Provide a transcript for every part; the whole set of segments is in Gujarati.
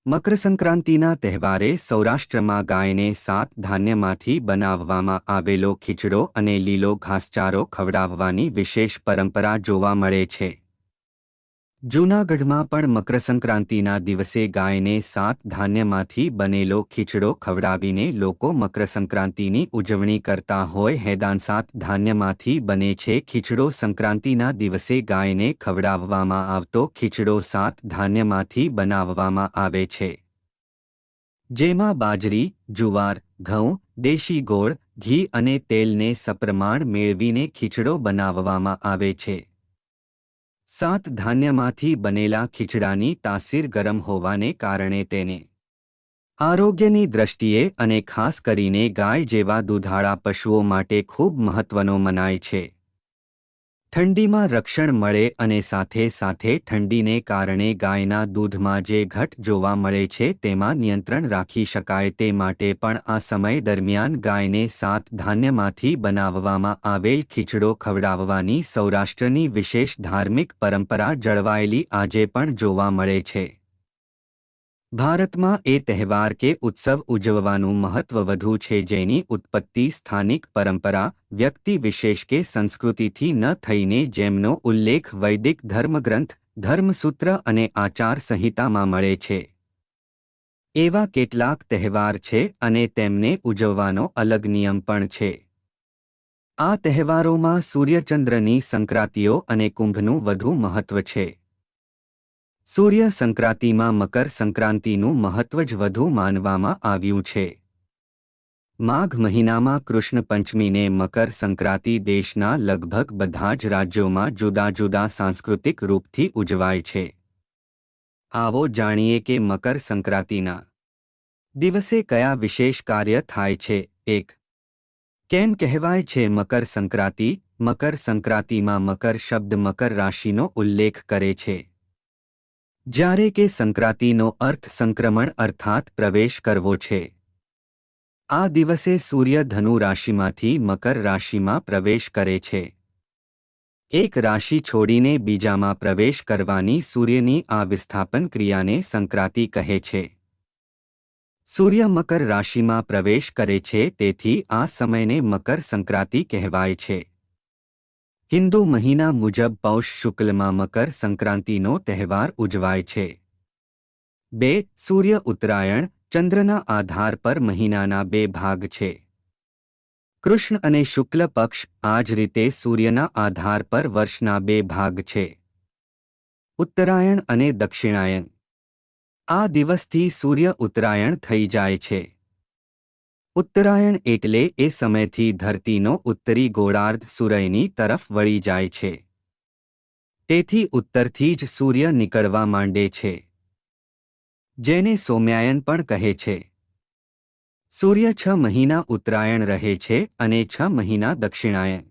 મકરસંક્રાંતિના તહેવારે સૌરાષ્ટ્રમાં ગાયને 7 ધાન્યમાંથી બનાવવામાં આવેલો ખીચડો અને લીલો ઘાસચારો ખવડાવવાની વિશેષ પરંપરા જોવા મળે છે. જૂનાગઢમાં પણ મકરસંક્રાંતિના દિવસે ગાયને 7 ધાન્યમાંથી બનેલો ખીચડો ખવડાવીને લોકો મકરસંક્રાંતિની ઉજવણી કરતા હોય. 7 ધાન્યમાંથી બને છે ખીચડો. સંક્રાંતિના દિવસે ગાયને ખવડાવવામાં આવતો ખીચડો 7 ધાન્યમાંથી બનાવવામાં આવે છે, જેમાં બાજરી, જુવાર, ઘઉં, દેશી ગોળ, ઘી અને તેલને સપ્રમાણ મેળવીને ખીચડો બનાવવામાં આવે છે. 7 ધાન્યમાંથી બનેલા ખીચડાની તાસીર ગરમ હોવાને કારણે તેને આરોગ્યની દૃષ્ટિએ અને ખાસ કરીને ગાય જેવા દૂધાળા પશુઓ માટે ખૂબ મહત્વનો મનાય છે. ઠંડીમાં રક્ષણ મળે અને સાથે સાથે ઠંડીને કારણે ગાયના દૂધમાં જે ઘટ જોવા મળે છે તેમાં નિયંત્રણ રાખી શકાય તે માટે પણ આ સમય દરમિયાન ગાયને 7 ધાન્યમાંથી બનાવવામાં આવેલ ખીચડો ખવડાવવાની સૌરાષ્ટ્રની વિશેષ ધાર્મિક પરંપરા જળવાયેલી આજે પણ જોવા મળે છે. ભારતમાં એ તહેવાર કે ઉત્સવ ઉજવવાનું મહત્વ વધુ છે જેની ઉત્પત્તિ સ્થાનિક પરંપરા, વ્યક્તિ વિશેષ કે સંસ્કૃતિથી ન થઈને જેમનો ઉલ્લેખ વૈદિક ધર્મગ્રંથ, ધર્મસૂત્ર અને આચાર સંહિતામાં મળે છે. એવા કેટલાક તહેવાર છે અને તેમને ઉજવવાનો અલગ નિયમ પણ છે. આ તહેવારોમાં સૂર્યચંદ્રની સંક્રાંતિઓ અને કુંભનું વધુ મહત્વ છે. સૂર્ય સંક્રાંતિમાં મકર સંક્રાંતિનું મહત્વ જ વધુ માનવામાં આવ્યું છે. માઘ મહિનામાં કૃષ્ણ પંચમીને મકર સંક્રાંતિ દેશના લગભગ બધા જ રાજ્યોમાં જુદા જુદા સાંસ્કૃતિક રૂપથી ઉજવાય છે. આવો જાણીએ કે મકર સંક્રાંતિના દિવસે કયા વિશેષ કાર્ય થાય છે. 1. કેમ કહેવાય છે મકર સંક્રાંતિ? મકર સંક્રાંતિમાં મકર શબ્દ મકર રાશિનો ઉલ્લેખ કરે છે, જ્યારે કે સંક્રાંતિનો અર્થ સંક્રમણ અર્થાત પ્રવેશ કરવો છે. આ દિવસે સૂર્ય ધનુ રાશિમાંથી મકર રાશિમાં પ્રવેશ કરે છે. એક રાશિ છોડીને બીજામાં પ્રવેશ કરવાની સૂર્યની આ વિસ્થાપન ક્રિયાને સંક્રાંતિ કહે છે. સૂર્ય મકર રાશિમાં પ્રવેશ કરે છે તેથી આ સમયને મકર સંક્રાંતિ કહેવાય છે. હિન્દુ મહિના મુજબ પૌષ શુક્લમાં મકર સંક્રાંતિનો તહેવાર ઉજવાય છે. 2. સૂર્ય ઉત્તરાયણ. ચંદ્રના આધાર પર મહિનાના 2 ભાગ છે, કૃષ્ણ અને શુક્લ પક્ષ. આ જ રીતે સૂર્યના આધાર પર વર્ષના 2 ભાગ છે, ઉત્તરાયણ અને દક્ષિણાયન. આ દિવસથી સૂર્ય ઉત્તરાયણ થઈ જાય છે. ઉત્તરાયણ એટલે એ સમયથી ધરતીનો ઉત્તરી ગોળાર્ધ સૂર્યની તરફ વળી જાય છે. તેથી ઉત્તરથી જ સૂર્ય નીકળવા માંડે છે, જેને સોમ્યાયન પણ કહે છે. સૂર્ય 6 મહિના ઉત્તરાયણ રહે છે અને 6 મહિના દક્ષિણાયન.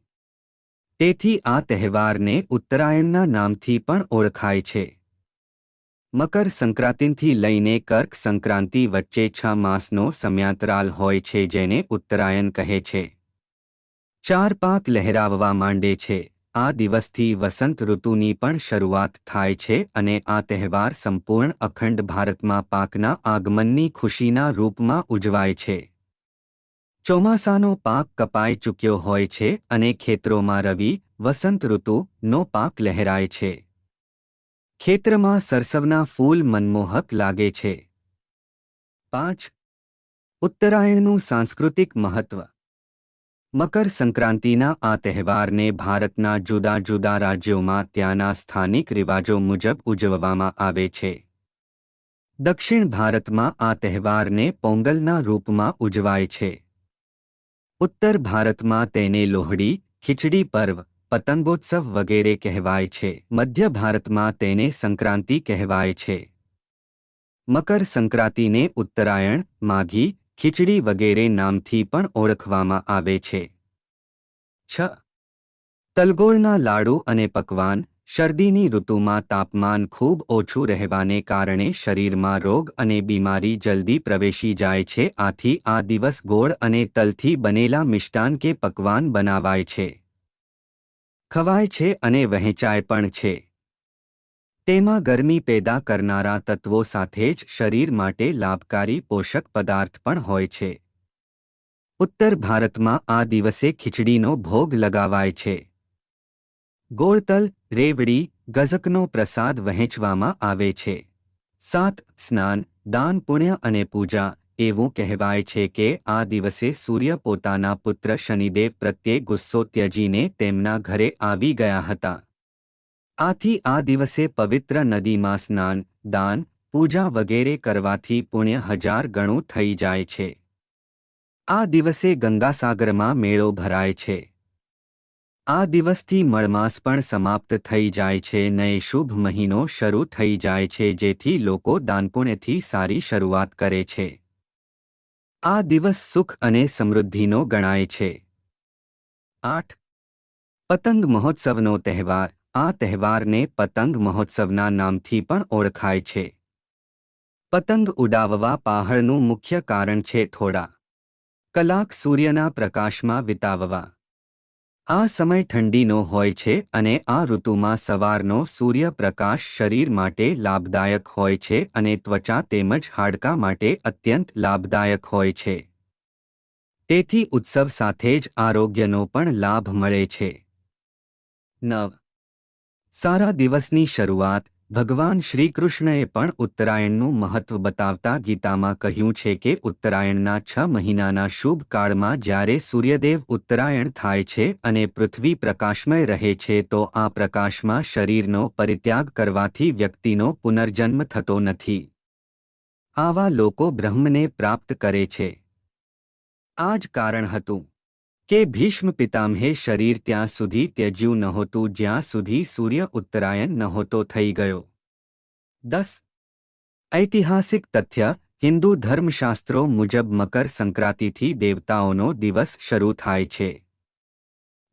તેથી આ તહેવારને ઉત્તરાયણના નામથી પણ ઓળખાય છે. મકર સંક્રાંતિથી લઈને કર્ક સંક્રાંતિ વચ્ચે 6 માસનો સમયાંતરાલ હોય છે જેને ઉત્તરાયણ કહે છે. 4 પાક લહેરાવવા માંડે છે. આ દિવસથી વસંત ઋતુની પણ શરૂઆત થાય છે અને આ તહેવાર સંપૂર્ણ અખંડ ભારતમાં પાકના આગમનની ખુશીના રૂપમાં ઉજવાય છે. ચોમાસાનો પાક કપાઈ ચૂક્યો હોય છે અને ખેતરોમાં રવિ, વસંત ઋતુનો પાક લહેરાય છે. ખેતરમાં સરસવના ફૂલ મનમોહક લાગે છે. 5. ઉત્તરાયણનું સાંસ્કૃતિક મહત્વ. મકર સંક્રાંતિના આ તહેવારને ભારતના જુદા જુદા રાજ્યોમાં ત્યાંના સ્થાનિક રિવાજો મુજબ ઉજવવામાં આવે છે. દક્ષિણ ભારતમાં આ તહેવારને પોંગલના રૂપમાં ઉજવાય છે. ઉત્તર ભારતમાં તેને લોહડી, ખીચડી પર્વ, પતંગોત્સવ વગેરે કહેવાય છે. મધ્ય ભારતમાં તેને સંક્રાંતિ કહેવાય છે. મકર સંક્રાંતિને ઉત્તરાયણ, માઘી, ખીચડી વગેરે નામથી પણ ઓળખવામાં આવે છે. 6. તલગોળના લાડુ અને પકવાન. શરદીની ઋતુમાં તાપમાન ખૂબ ઓછું રહેવાને કારણે શરીરમાં રોગ અને બીમારી જલ્દી પ્રવેશી જાય છે. આથી આ દિવસ ગોળ અને તલથી બનેલા મિષ્ટાન કે પકવાન બનાવાય છે, ખવાય છે અને વહેંચાય પણ છે. તેમાં ગરમી પેદા કરનારા તત્વો સાથે જ શરીર માટે લાભકારી પોષક પદાર્થ પણ હોય છે. ઉત્તર ભારતમાં આ દિવસે ખીચડીનો ભોગ લગાવાય છે. ગોળતલ, રેવડી, ગઝકનો પ્રસાદ વહેંચવામાં આવે છે. 7. સ્નાન, દાન, પુણ્ય અને પૂજા. એવું કહેવાય છે કે આ દિવસે સૂર્ય પોતાના પુત્ર શનિદેવ પ્રત્યે ગુસ્સો ત્યજીને તેમના ઘરે આવી ગયા હતા. આથી આ દિવસે પવિત્ર નદીમાં સ્નાન, દાન, પૂજા વગેરે કરવાથી પુણ્ય 1000 ગણું થઈ જાય છે. આ દિવસે ગંગાસાગરમાં મેળો ભરાય છે. આ દિવસથી મળમાસ પણ સમાપ્ત થઈ જાય છે ને શુભ મહિનો શરૂ થઈ જાય છે, જેથી લોકો દાનપુણ્યથી સારી શરૂઆત કરે છે. આ દિવસ સુખ અને સમૃદ્ધિનો ગણાય છે. 8. પતંગ મહોત્સવનો તહેવાર. આ તહેવારને પતંગ મહોત્સવના નામથી પણ ઓળખાય છે. પતંગ ઉડાવવા પાછળનું મુખ્ય કારણ છે થોડા કલાક સૂર્યના પ્રકાશમાં વિતાવવા. આ સમય ઠંડીનો હોય છે અને આ ઋતુમાં સવારનો સૂર્યપ્રકાશ શરીર માટે લાભદાયક હોય છે અને ત્વચા તેમજ હાડકાં માટે અત્યંત લાભદાયક હોય છે. તેથી ઉત્સવ સાથે જ આરોગ્યનો પણ લાભ મળે છે. 9. સારા દિવસની શરૂઆત. ભગવાન શ્રીકૃષ્ણએ પણ ઉત્તરાયણનું મહત્વ બતાવતા ગીતામાં કહ્યું છે કે ઉત્તરાયણના 6 મહિનાના શુભ કાળમાં જ્યારે સૂર્યદેવ ઉત્તરાયણ થાય છે અને પૃથ્વી પ્રકાશમય રહે છે તો આ પ્રકાશમાં શરીરનો પરિત્યાગ કરવાથી વ્યક્તિનો પુનર્જન્મ થતો નથી. આવા લોકો બ્રહ્મને પ્રાપ્ત કરે છે. આ જ કારણ હતું કે ભીષ્મ પિતામહે શરીર ત્યાં સુધી ત્યજ્યું નહોતું જ્યાં સુધી સૂર્ય ઉત્તરાયણ નહોતો થઈ ગયો. 10. ઐતિહાસિક તથ્ય. હિન્દુ ધર્મશાસ્ત્રો મુજબ મકર સંક્રાંતિથી દેવતાઓનો દિવસ શરૂ થાય છે,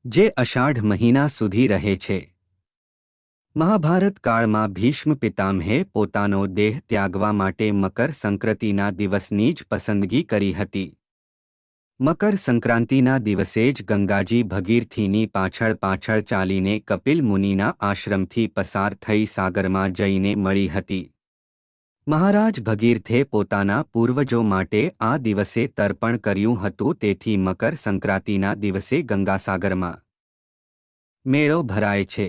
જે અષાઢ મહિના સુધી રહે છે. મહાભારત કાળમાં ભીષ્મ પિતામહે પોતાનો દેહ ત્યાગવા માટે મકર સંક્રાંતિના દિવસની જ પસંદગી કરી હતી. મકર સંક્રાંતિના દિવસે જ ગંગાજી ભગીરથીની પાછળ પાછળ ચાલીને કપિલ મુનિના આશ્રમથી પસાર થઈ સાગરમાં જઈને મળી હતી. મહારાજ ભગીરથે પોતાના પૂર્વજો માટે આ દિવસે તર્પણ કર્યું હતું, તેથી મકર સંક્રાંતિના દિવસે ગંગાસાગરમાં મેળો ભરાય છે.